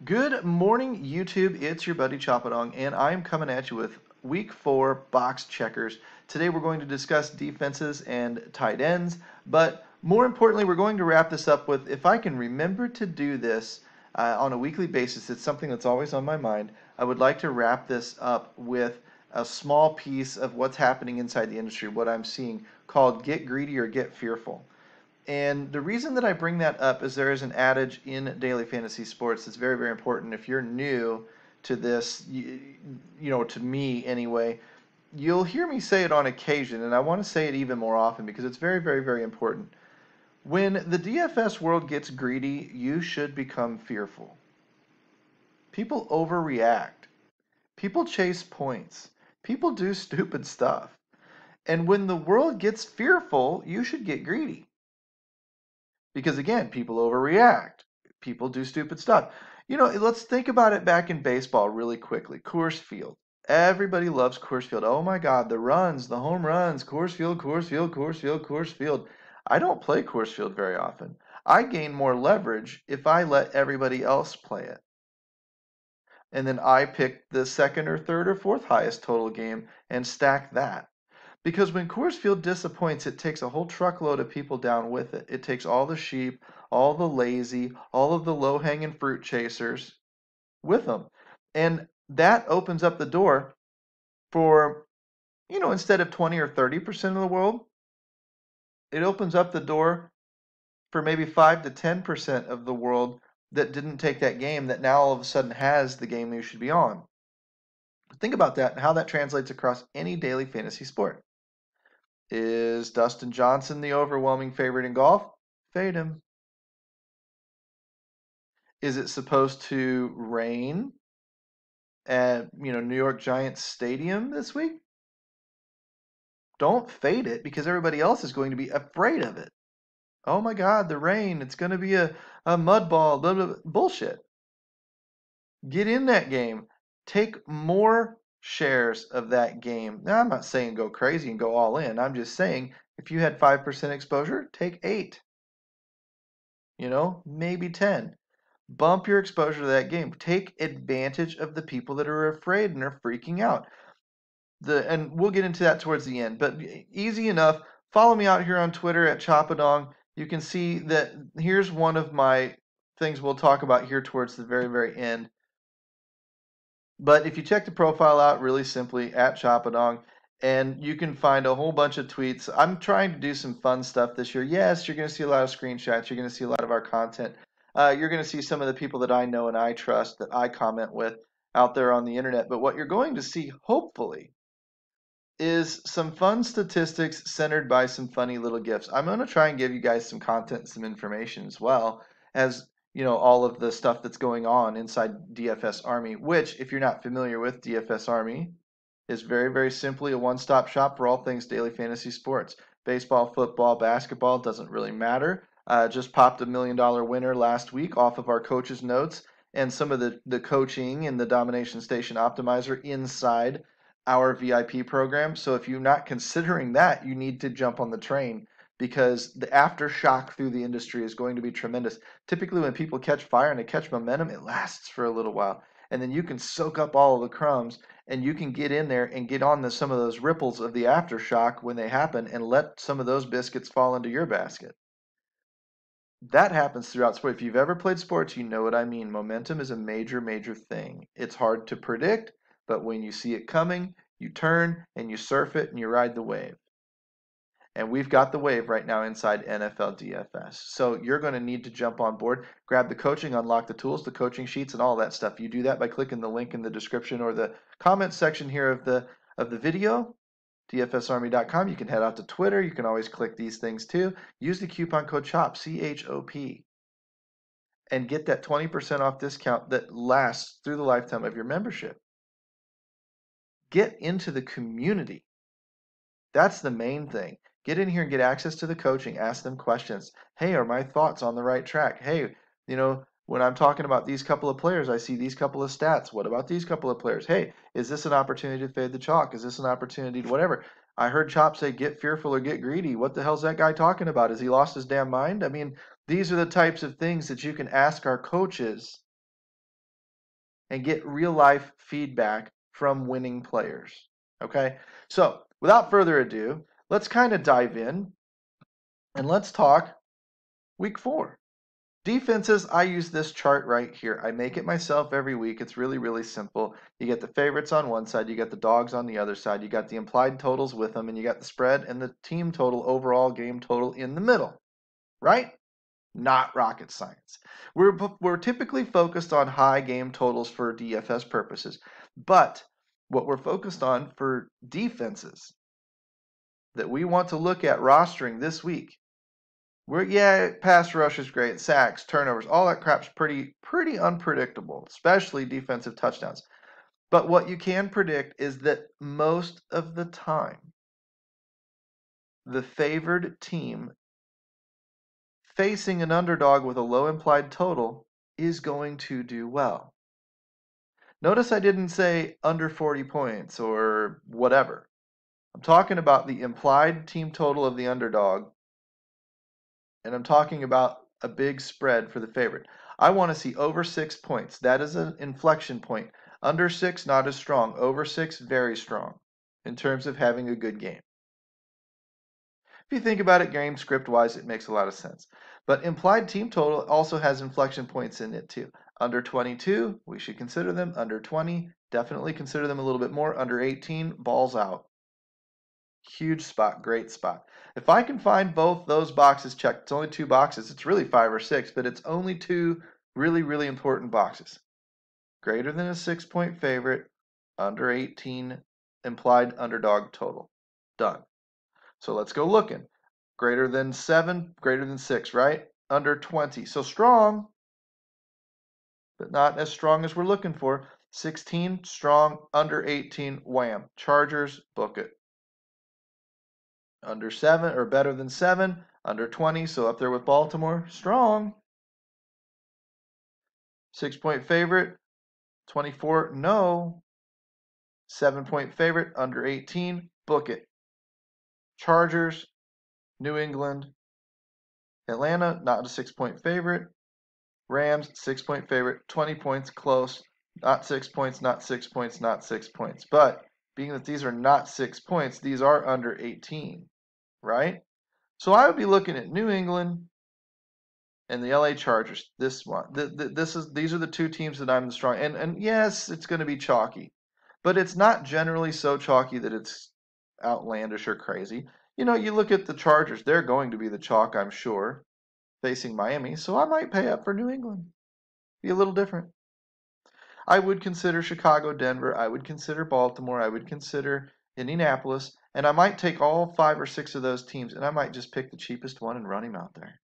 Good morning, YouTube. It's your buddy Choppadong, and I'm coming at you with Week 4 box checkers. Today we're going to discuss defenses and tight ends, but more importantly, we're going to wrap this up with, if I can remember to do this on a weekly basis, it's something that's always on my mind. I would like to wrap this up with a small piece of what's happening inside the industry, what I'm seeing, called Get Greedy or Get Fearful. And the reason that I bring that up is there is an adage in daily fantasy sports that's very, very important. If you're new to this, to me anyway, you'll hear me say it on occasion, and I want to say it even more often because it's very, very, very important. When the DFS world gets greedy, you should become fearful. People overreact. People chase points. People do stupid stuff. And when the world gets fearful, you should get greedy. Because again, people overreact. People do stupid stuff. Let's think about it back in baseball really quickly. Coors Field. Everybody loves Coors Field. Oh my God, the runs, the home runs, Coors Field, Coors Field, Coors Field, Coors Field. I don't play Coors Field very often. I gain more leverage if I let everybody else play it. And then I pick the second or third or fourth highest total game and stack that. Because when Coors Field disappoints, it takes a whole truckload of people down with it. It takes all the sheep, all the lazy, all of the low-hanging fruit chasers with them. And that opens up the door for, instead of 20 or 30% of the world, it opens up the door for maybe 5 to 10% of the world that didn't take that game that now all of a sudden has the game you should be on. Think about that and how that translates across any daily fantasy sport. Is Dustin Johnson the overwhelming favorite in golf? Fade him. Is it supposed to rain at, New York Giants Stadium this week? Don't fade it because everybody else is going to be afraid of it. Oh my God, the rain. It's going to be a mud ball. Blah, blah, blah. Bullshit. Get in that game. Take more shares of that game. Now, I'm not saying go crazy and go all in. I'm just saying if you had 5% exposure, take 8. Maybe 10. Bump your exposure to that game. Take advantage of the people that are afraid and are freaking out. And we'll get into that towards the end, but easy enough. Follow me out here on Twitter at Choppadong. You can see that here's one of my things we'll talk about here towards the very, very end. But if you check the profile out really simply at Choppadong, and you can find a whole bunch of tweets. I'm trying to do some fun stuff this year. Yes, you're going to see a lot of screenshots. You're going to see a lot of our content. You're going to see some of the people that I know and I trust that I comment with out there on the internet. But what you're going to see, hopefully, is some fun statistics centered by some funny little gifs. I'm going to try and give you guys some content, some information as well as all of the stuff that's going on inside DFS Army, which, if you're not familiar with DFS Army, is very, very simply a one-stop shop for all things daily fantasy sports. Baseball, football, basketball, doesn't really matter. Just popped a $1 million winner last week off of our coach's notes and some of the coaching and the Domination Station Optimizer inside our VIP program. So if you're not considering that, you need to jump on the train because the aftershock through the industry is going to be tremendous. Typically, when people catch fire and they catch momentum, it lasts for a little while. And then you can soak up all of the crumbs and you can get in there and get on some of those ripples of the aftershock when they happen and let some of those biscuits fall into your basket. That happens throughout sport. If you've ever played sports, you know what I mean. Momentum is a major, major thing. It's hard to predict, but when you see it coming, you turn and you surf it and you ride the wave. And we've got the wave right now inside NFL DFS. So you're going to need to jump on board, grab the coaching, unlock the tools, the coaching sheets, and all that stuff. You do that by clicking the link in the description or the comment section here of the video, dfsarmy.com. You can head out to Twitter. You can always click these things too. Use the coupon code CHOP, CHOP, and get that 20% off discount that lasts through the lifetime of your membership. Get into the community. That's the main thing. Get in here and get access to the coaching. Ask them questions. Hey, are my thoughts on the right track? Hey, when I'm talking about these couple of players, I see these couple of stats. What about these couple of players? Hey, is this an opportunity to fade the chalk? Is this an opportunity to whatever? I heard Chop say get fearful or get greedy. What the hell's that guy talking about? Has he lost his damn mind? I mean, these are the types of things that you can ask our coaches and get real life feedback from winning players. Okay, so without further ado, let's kind of dive in and let's talk week 4. Defenses, I use this chart right here. I make it myself every week. It's really, really simple. You get the favorites on one side, you get the dogs on the other side, you got the implied totals with them, and you got the spread and the team total, overall game total in the middle, right? Not rocket science. We're typically focused on high game totals for DFS purposes, but what we're focused on for defenses that we want to look at rostering this week, pass rush is great, sacks, turnovers, all that crap's pretty unpredictable, especially defensive touchdowns. But what you can predict is that most of the time, the favored team facing an underdog with a low implied total is going to do well. Notice I didn't say under 40 points or whatever. I'm talking about the implied team total of the underdog, and I'm talking about a big spread for the favorite. I want to see over 6 points. That is an inflection point. Under 6, not as strong. Over 6, very strong in terms of having a good game. If you think about it game script wise, it makes a lot of sense. But implied team total also has inflection points in it too. Under 22, we should consider them. Under 20, definitely consider them a little bit more. Under 18, balls out. Huge spot, great spot. If I can find both those boxes checked, it's only 2 boxes. It's really 5 or 6, but it's only 2 really, really important boxes. Greater than a 6-point favorite, under 18 implied underdog total. Done. So let's go looking. Greater than 7, greater than 6, right? Under 20. So strong, but not as strong as we're looking for. 16, strong. Under 18, wham. Chargers, book it. Under 7 or better than 7. Under 20, so up there with Baltimore, strong. 6-point favorite, 24, no. 7-point favorite, under 18, book it. Chargers, New England, Atlanta, not a 6-point favorite. Rams, 6-point favorite, 20 points, close. Not 6 points, not 6 points, not 6 points. But being that these are not 6 points, these are under 18, right? So I would be looking at New England and the LA Chargers. This one, these are the 2 teams that I'm the strong. And yes, it's going to be chalky, but it's not generally so chalky that it's outlandish or crazy. You know, you look at the Chargers; they're going to be the chalk, I'm sure, facing Miami. So I might pay up for New England. Be a little different. I would consider Chicago, Denver. I would consider Baltimore. I would consider Indianapolis. And I might take all 5 or 6 of those teams, and I might just pick the cheapest one and run him out there.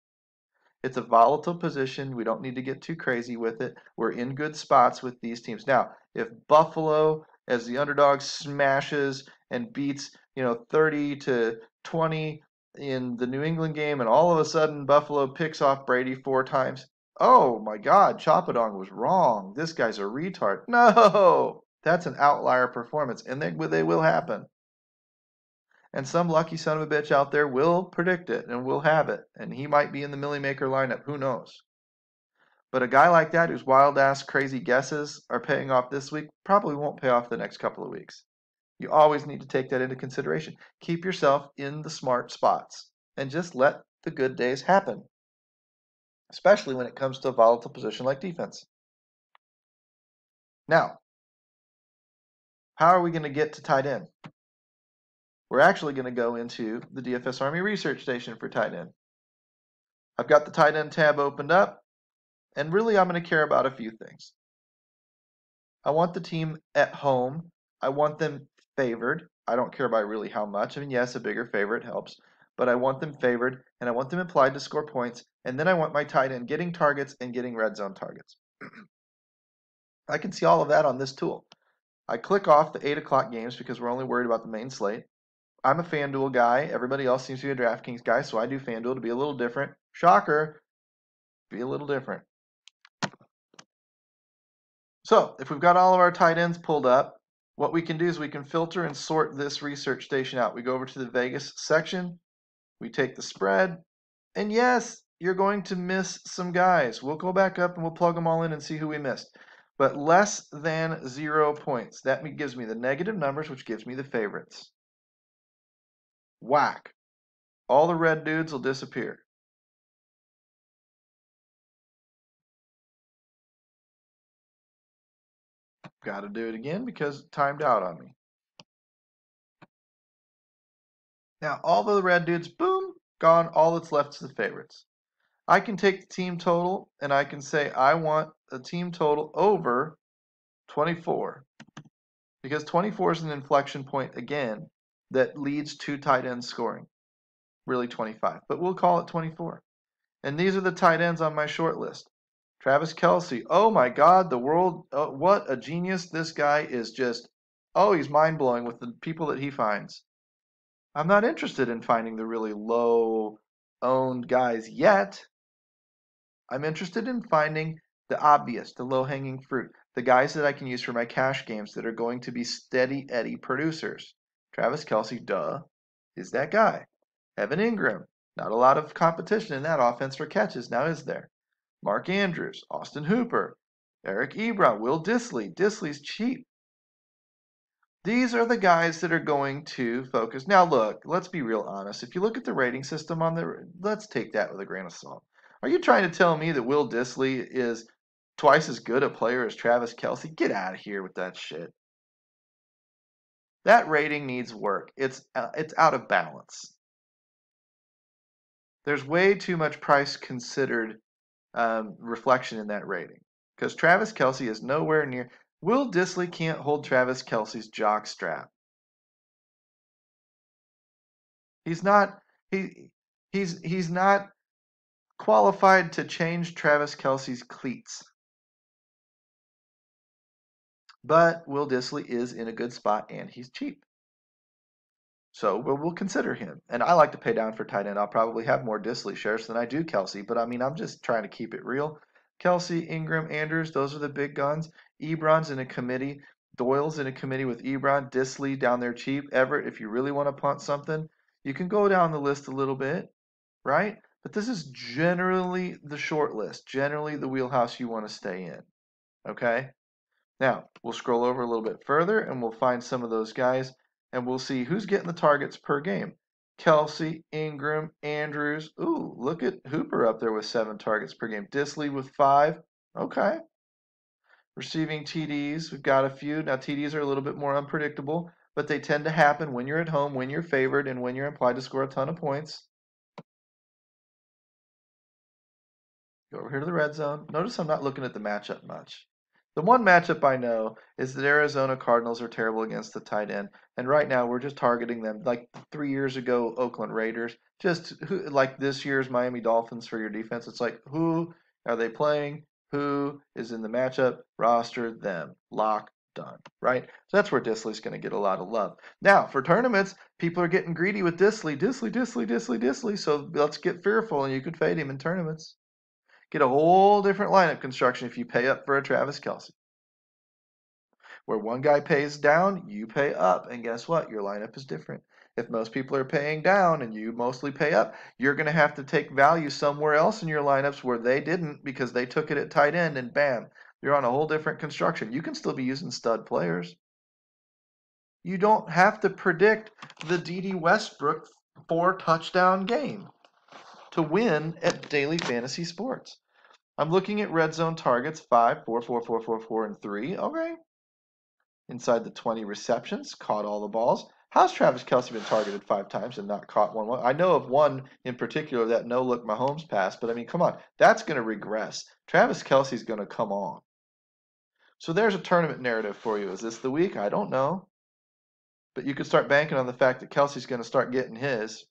It's a volatile position. We don't need to get too crazy with it. We're in good spots with these teams. Now, if Buffalo, as the underdog, smashes and beats, 30-20 in the New England game, and all of a sudden Buffalo picks off Brady 4 times, oh my God, Chapadong was wrong. This guy's a retard. No, that's an outlier performance, and they will happen. And some lucky son of a bitch out there will predict it and will have it. And he might be in the Millie Maker lineup. Who knows? But a guy like that whose wild-ass crazy guesses are paying off this week probably won't pay off the next couple of weeks. You always need to take that into consideration. Keep yourself in the smart spots and just let the good days happen, especially when it comes to a volatile position like defense. Now, how are we going to get to tight end? We're actually going to go into the DFS Army Research Station for tight end. I've got the tight end tab opened up, and really I'm going to care about a few things. I want the team at home. I want them favored. I don't care about really how much. I mean, yes, a bigger favorite helps, but I want them favored, and I want them implied to score points, and then I want my tight end getting targets and getting red zone targets. I can see all of that on this tool. I click off the 8 o'clock games because we're only worried about the main slate. I'm a FanDuel guy. Everybody else seems to be a DraftKings guy, so I do FanDuel to be a little different. Shocker, be a little different. So if we've got all of our tight ends pulled up, what we can do is we can filter and sort this research station out. We go over to the Vegas section, we take the spread, and yes, you're going to miss some guys. We'll go back up and we'll plug them all in and see who we missed. but less than 0 points. That gives me the negative numbers, which gives me the favorites. Whack. All the red dudes will disappear. Got to do it again because it timed out on me. Now, all the red dudes, boom, gone. All that's left is the favorites. I can take the team total and I can say I want a team total over 24 because 24 is an inflection point again that leads to tight end scoring. Really 25, but we'll call it 24. And these are the tight ends on my short list. Travis Kelce. Oh my God, the world. What a genius. This guy is just, oh, he's mind blowing with the people that he finds. I'm not interested in finding the really low owned guys yet. I'm interested in finding the obvious, the low hanging fruit, the guys that I can use for my cash games that are going to be steady Eddie producers. Travis Kelce, duh, is that guy. Evan Ingram, not a lot of competition in that offense for catches, now is there? Mark Andrews, Austin Hooper, Eric Ebron, Will Dissly. Dissly's cheap. These are the guys that are going to focus. Now, look, let's be real honest. If you look at the rating system let's take that with a grain of salt. Are you trying to tell me that Will Dissly is twice as good a player as Travis Kelce? Get out of here with that shit. That rating needs work. It's out of balance. There's way too much price considered reflection in that rating because Travis Kelce is nowhere near. Will Dissly can't hold Travis Kelce's jock strap. He's not he's not qualified to change Travis Kelce's cleats. But Will Dissly is in a good spot and he's cheap. So we'll consider him. And I like to pay down for tight end. I'll probably have more Dissly shares than I do Kelce, but I mean I'm just trying to keep it real. Kelce, Ingram, Andrews, those are the big guns. Ebron's in a committee. Doyle's in a committee with Ebron, Dissly down there cheap. Everett, if you really want to punt something, you can go down the list a little bit, right? But this is generally the short list, generally the wheelhouse you want to stay in, okay? Now, we'll scroll over a little bit further and we'll find some of those guys and we'll see who's getting the targets per game. Kelce, Ingram, Andrews. Ooh, look at Hooper up there with 7 targets per game. Dissly with 5. Okay. Receiving TDs, we've got a few. Now, TDs are a little bit more unpredictable, but they tend to happen when you're at home, when you're favored, and when you're implied to score a ton of points. Go over here to the red zone. Notice I'm not looking at the matchup much. The one matchup I know is that Arizona Cardinals are terrible against the tight end. And right now we're just targeting them. Like 3 years ago, Oakland Raiders. Just like this year's Miami Dolphins for your defense. It's like, who are they playing? Who is in the matchup? Roster them. Lock, done. Right? So that's where Dissly's going to get a lot of love. Now, for tournaments, people are getting greedy with Dissly. So let's get fearful and you could fade him in tournaments. Get a whole different lineup construction if you pay up for a Travis Kelce. Where one guy pays down, you pay up. And guess what? Your lineup is different. If most people are paying down and you mostly pay up, you're going to have to take value somewhere else in your lineups where they didn't because they took it at tight end and bam, you're on a whole different construction. You can still be using stud players. You don't have to predict the D.D. Westbrook 4-touchdown game to win at Daily Fantasy Sports. I'm looking at red zone targets 5, 4, 4, 4, 4, 4, and 3. Okay. Inside the 20 receptions, caught all the balls. How's Travis Kelce been targeted 5 times and not caught one? I know of one in particular, that no-look Mahomes pass, but I mean, come on. That's going to regress. Travis Kelce's going to come on. So there's a tournament narrative for you. Is this the week? I don't know. But you could start banking on the fact that Kelce's going to start getting his.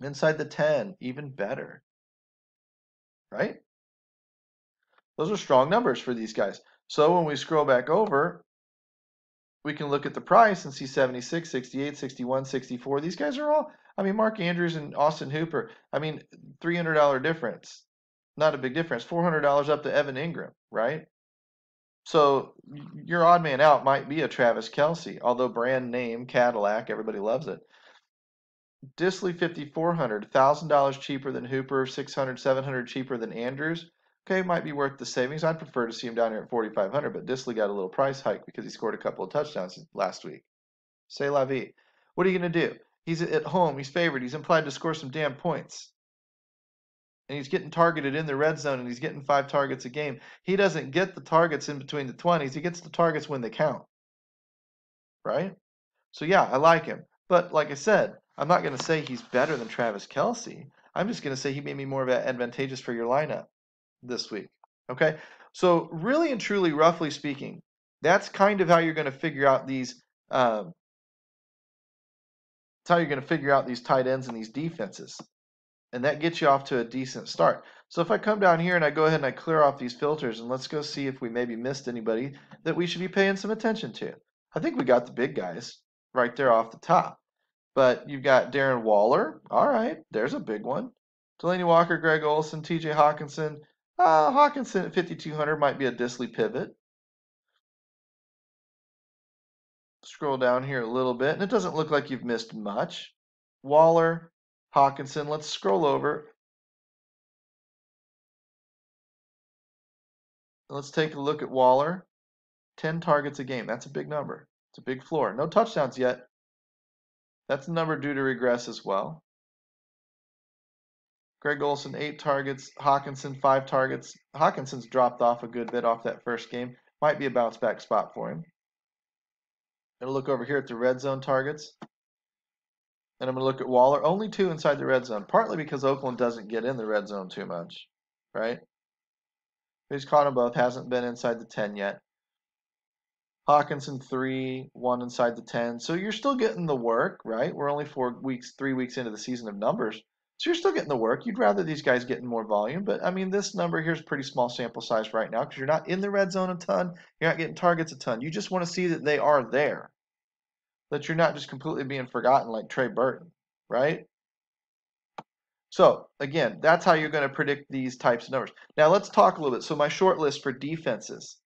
Inside the 10, even better. Right? Those are strong numbers for these guys. So when we scroll back over, we can look at the price and see 76, 68, 61, 64. These guys are all, I mean, Mark Andrews and Austin Hooper, I mean, $300 difference. Not a big difference. $400 up to Evan Ingram, right? So your odd man out might be a Travis Kelce, although brand name, Cadillac, everybody loves it. Dissly $5,400, $1,000 cheaper than Hooper, $600, $700 cheaper than Andrews. Okay, might be worth the savings. I'd prefer to see him down here at 4,500, but Disley got a little price hike because he scored a couple of touchdowns last week. C'est la vie. What are you going to do? He's at home. He's favored. He's implied to score some damn points. And he's getting targeted in the red zone, and he's getting 5 targets a game. He doesn't get the targets in between the 20s. He gets the targets when they count, right? So, yeah, I like him. But like I said, I'm not going to say he's better than Travis Kelce. I'm just going to say he may be more advantageous for your lineup this week. Okay? So, really and truly, roughly speaking, that's kind of how you're going to figure out these. That's how you're going to figure out these tight ends and these defenses. And that gets you off to a decent start. So if I come down here and I go ahead and I clear off these filters, and let's go see if we maybe missed anybody that we should be paying some attention to. I think we got the big guys right there off the top. But you've got Darren Waller. All right, there's a big one. Delaney Walker, Greg Olsen, TJ Hawkinson. Hawkinson at 5,200 might be a Disley pivot. Scroll down here a little bit, and it doesn't look like you've missed much. Waller, Hawkinson. Let's scroll over. Let's take a look at Waller. 10 targets a game. That's a big number. It's a big floor. No touchdowns yet. That's a number due to regress as well. Greg Olsen, 8 targets. Hawkinson, 5 targets. Hawkinson's dropped off a good bit off that first game. Might be a bounce back spot for him. I'm going to look over here at the red zone targets. And I'm going to look at Waller. Only 2 inside the red zone, partly because Oakland doesn't get in the red zone too much, right? He's caught them both. Hasn't been inside the 10 yet. Hawkinson 3, 1 inside the 10. So you're still getting the work, right? We're only 3 weeks into the season of numbers. So you're still getting the work. You'd rather these guys getting more volume. But I mean, this number here is pretty small sample size right now because you're not in the red zone a ton. You're not getting targets a ton. You just want to see that they are there. That you're not just completely being forgotten like Trey Burton, right? So again, that's how you're going to predict these types of numbers. Now let's talk a little bit. So my short list for defenses.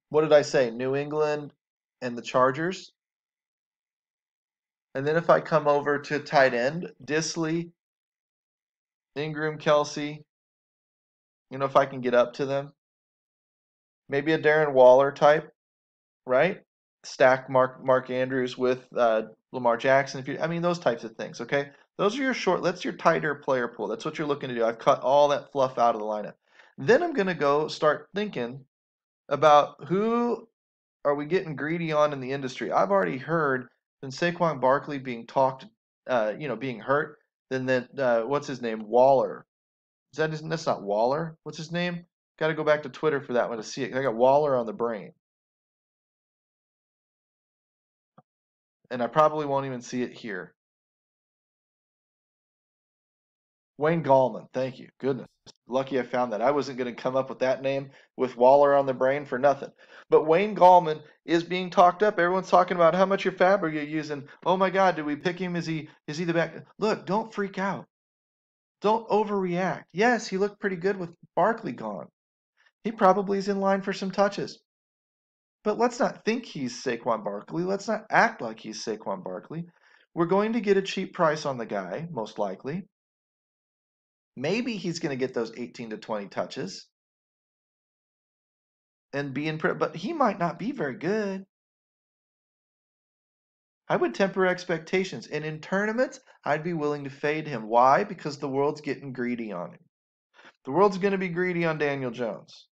What did I say? New England and the Chargers. And then if I come over to tight end, Disley, Ingram, Kelce, if I can get up to them. Maybe a Darren Waller type, right? Stack Mark Andrews with Lamar Jackson. Those types of things, okay? Those are your that's your tighter player pool. That's what you're looking to do. I've cut all that fluff out of the lineup. Then I'm going to go start thinking about who are we getting greedy on in the industry. I've already heard than Saquon Barkley being talked, being hurt. Then what's his name? Waller. That's not Waller. What's his name? Got to go back to Twitter for that one to see it. I got Waller on the brain. And I probably won't even see it here. Wayne Gallman. Thank you. Goodness. Lucky I found that. I wasn't going to come up with that name with Waller on the brain for nothing. But Wayne Gallman is being talked up. Everyone's talking about how much your fab are you using. Oh my God, did we pick him? Is he the back? Look, don't freak out. Don't overreact. Yes, he looked pretty good with Barkley gone. He probably is in line for some touches. But let's not think he's Saquon Barkley. Let's not act like he's Saquon Barkley. We're going to get a cheap price on the guy, most likely. Maybe he's going to get those 18 to 20 touches and but he might not be very good. I would temper expectations. And in tournaments, I'd be willing to fade him. Why? Because the world's getting greedy on him. The world's going to be greedy on Daniel Jones.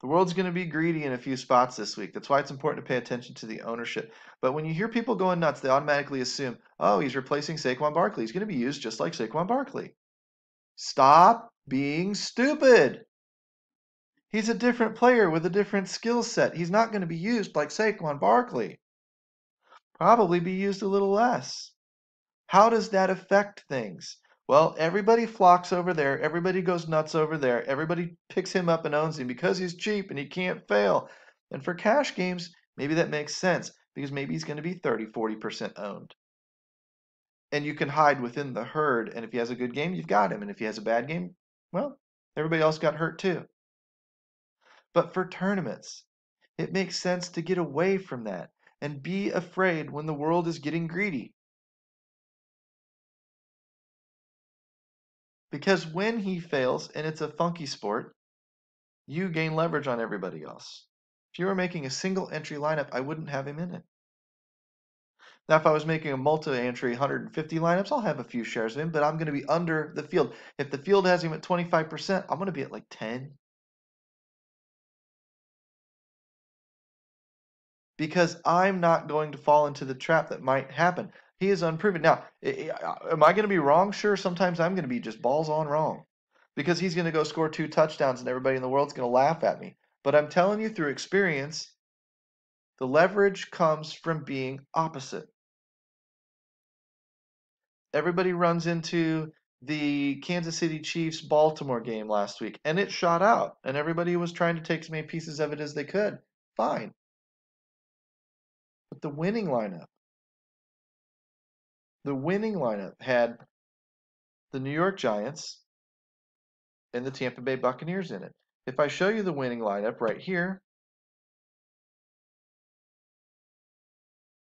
The world's going to be greedy in a few spots this week. That's why it's important to pay attention to the ownership. But when you hear people going nuts, they automatically assume, oh, he's replacing Saquon Barkley. He's going to be used just like Saquon Barkley. Stop being stupid. He's a different player with a different skill set. He's not going to be used like Saquon Barkley. Probably be used a little less. How does that affect things? Well, everybody flocks over there. Everybody goes nuts over there. Everybody picks him up and owns him because he's cheap and he can't fail. And for cash games, maybe that makes sense because maybe he's going to be 30, 40% owned. And you can hide within the herd. And if he has a good game, you've got him. And if he has a bad game, well, everybody else got hurt too. But for tournaments, it makes sense to get away from that and be afraid when the world is getting greedy. Because when he fails, and it's a funky sport, you gain leverage on everybody else. If you were making a single entry lineup, I wouldn't have him in it. Now, if I was making a multi-entry 150 lineups, I'll have a few shares of him, but I'm going to be under the field. If the field has him at 25%, I'm going to be at like 10. Because I'm not going to fall into the trap that might happen. He is unproven. Now, am I going to be wrong? Sure, sometimes I'm going to be just balls on wrong. Because he's going to go score 2 touchdowns and everybody in the world's going to laugh at me. But I'm telling you through experience, the leverage comes from being opposite. Everybody runs into the Kansas City Chiefs Baltimore game last week, and it shot out, and everybody was trying to take as many pieces of it as they could. Fine. But the winning lineup had the New York Giants and the Tampa Bay Buccaneers in it. If I show you the winning lineup right here,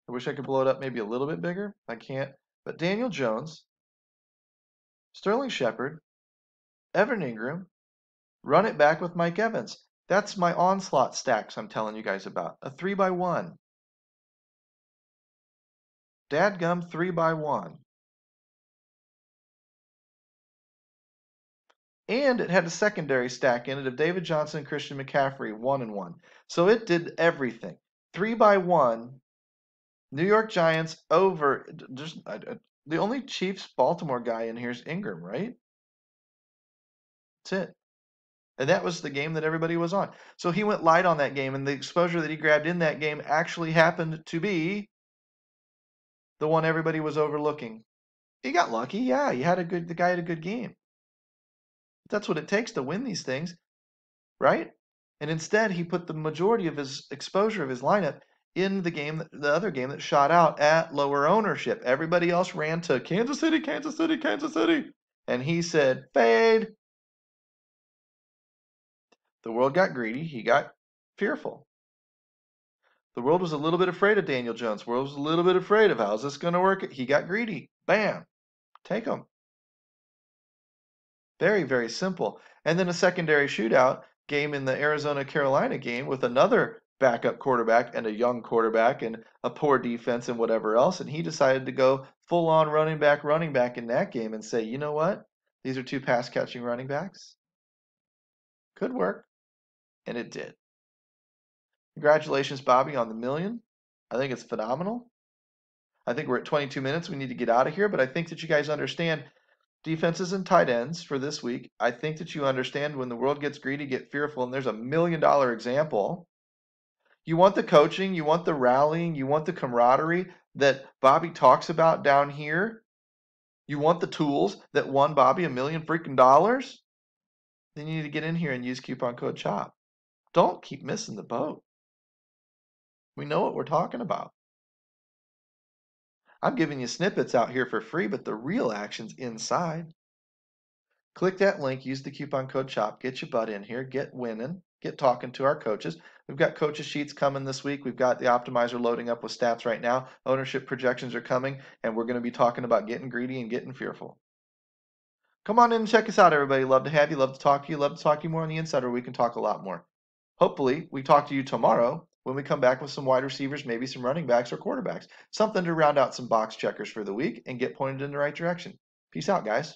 I wish I could blow it up maybe a little bit bigger. I can't. But Daniel Jones, Sterling Shepard, Evan Ingram, run it back with Mike Evans. That's my onslaught stacks I'm telling you guys about. A 3x1. Dadgum 3x1. And it had a secondary stack in it of David Johnson and Christian McCaffrey, 1-1. So it did everything. 3x1. New York Giants over. The only Chiefs Baltimore guy in here is Ingram, right? That's it. And that was the game that everybody was on. So he went light on that game, and the exposure that he grabbed in that game actually happened to be the one everybody was overlooking. He got lucky, yeah. The guy had a good game. That's what it takes to win these things, right? And instead, he put the majority of his exposure of his lineup in the other game that shot out at lower ownership. Everybody else ran to Kansas City, Kansas City, Kansas City. And he said, fade. The world got greedy. He got fearful. The world was a little bit afraid of Daniel Jones. The world was a little bit afraid of how's this going to work. He got greedy. Bam. Take him. Very, very simple. And then a secondary shootout game in the Arizona-Carolina game with another backup quarterback and a young quarterback and a poor defense and whatever else. And he decided to go full-on running back in that game and say, you know what? These are 2 pass-catching running backs. Could work. And it did. Congratulations, Bobby, on the million. I think it's phenomenal. I think we're at 22 minutes. We need to get out of here, but I think that you guys understand defenses and tight ends for this week. I think that you understand when the world gets greedy, get fearful, and there's a $1 million example. You want the coaching, you want the rallying, you want the camaraderie that Bobby talks about down here. You want the tools that won Bobby $1 million freaking dollars. Then you need to get in here and use coupon code CHOP. Don't keep missing the boat. We know what we're talking about. I'm giving you snippets out here for free, but the real action's inside. Click that link, use the coupon code CHOP, get your butt in here, get winning, get talking to our coaches. We've got coaches sheets coming this week. We've got the optimizer loading up with stats right now. Ownership projections are coming, and we're going to be talking about getting greedy and getting fearful. Come on in and check us out, everybody. Love to have you, love to talk to you, love to talk to you more on the inside, or we can talk a lot more. Hopefully, we talk to you tomorrow when we come back with some wide receivers, maybe some running backs or quarterbacks, something to round out some box checkers for the week and get pointed in the right direction. Peace out, guys.